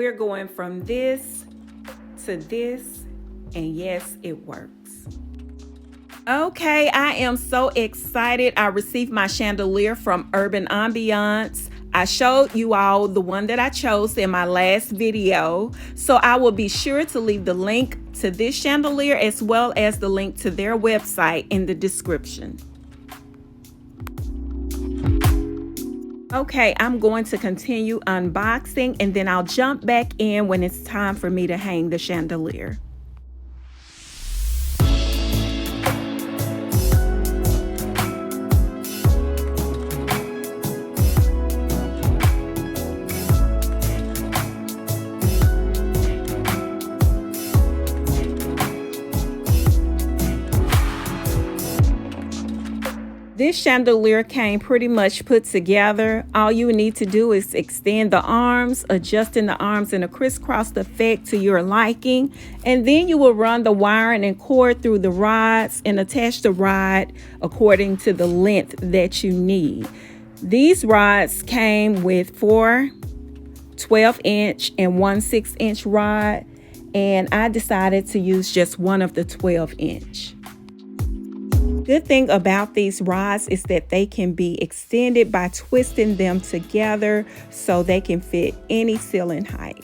we're going from this to this, and yes, it works. Okay, I am so excited. I received my chandelier from Urban Ambiance. I showed you all the one that I chose in my last video, so I will be sure to leave the link to this chandelier as well as the link to their website in the description. Okay, I'm going to continue unboxing, and then I'll jump back in when it's time for me to hang the chandelier. This chandelier came pretty much put together. All you need to do is extend the arms, adjusting the arms in a crisscross effect to your liking, and then you will run the wiring and cord through the rods and attach the rod according to the length that you need. These rods came with 4 12-inch and 1 6-inch rod, and I decided to use just one of the 12-inch. Good thing about these rods is that they can be extended by twisting them together so they can fit any ceiling height.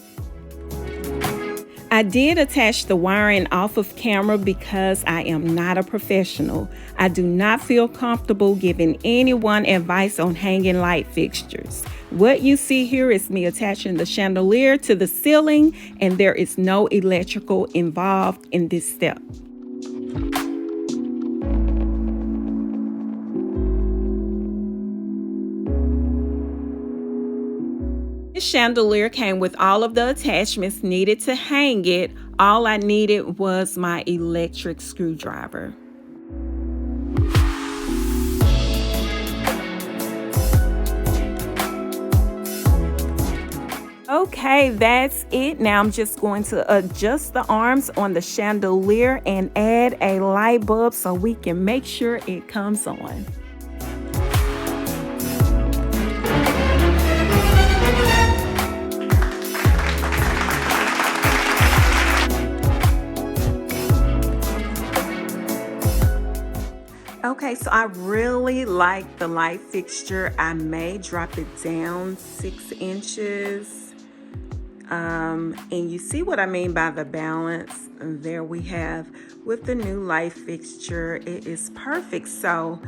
I did attach the wiring off of camera because I am not a professional. I do not feel comfortable giving anyone advice on hanging light fixtures. What you see here is me attaching the chandelier to the ceiling, and there is no electrical involved in this step. This chandelier came with all of the attachments needed to hang it. All I needed was my electric screwdriver. Okay, that's it. Now I'm just going to adjust the arms on the chandelier and add a light bulb so we can make sure it comes on. Okay, so I really like the light fixture. I may drop it down 6 inches. And you see what I mean by the balance. And there we have with the new light fixture. It is perfect. So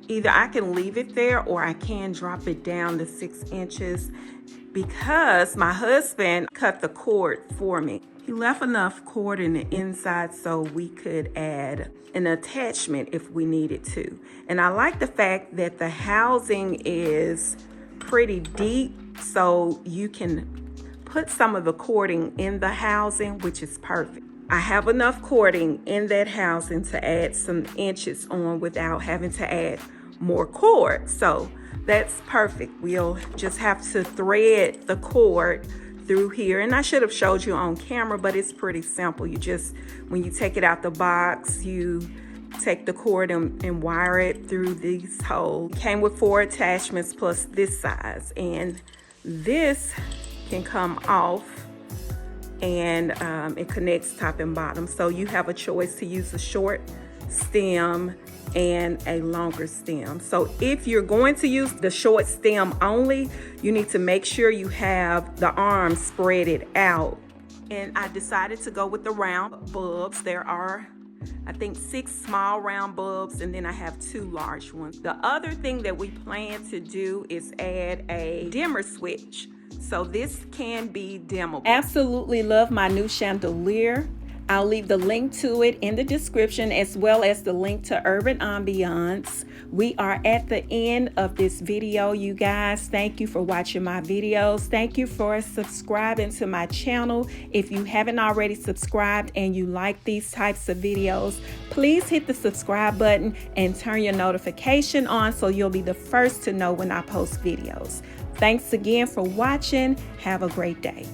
either I can leave it there or I can drop it down to 6 inches because my husband cut the cord for me. He left enough cord in the inside so we could add an attachment if we needed to. And I like the fact that the housing is pretty deep, so you can put some of the cording in the housing, which is perfect. I have enough cording in that housing to add some inches on without having to add more cord. So that's perfect. We'll just have to thread the cord through here, and I should have showed you on camera, but it's pretty simple. You just, when you take it out the box, you take the cord and wire it through these holes. It came with 4 attachments plus this size, and this can come off, and it connects top and bottom. So you have a choice to use a short stem and a longer stem. So if you're going to use the short stem only, you need to make sure you have the arms spread out. And I decided to go with the round bulbs. There are, I think, 6 small round bulbs, and then I have 2 large ones. The other thing that we plan to do is add a dimmer switch. So this can be dimmable. Absolutely love my new chandelier. I'll leave the link to it in the description as well as the link to Urban Ambiance. We are at the end of this video, you guys. Thank you for watching my videos. Thank you for subscribing to my channel. If you haven't already subscribed and you like these types of videos, please hit the subscribe button and turn your notification on so you'll be the first to know when I post videos. Thanks again for watching. Have a great day.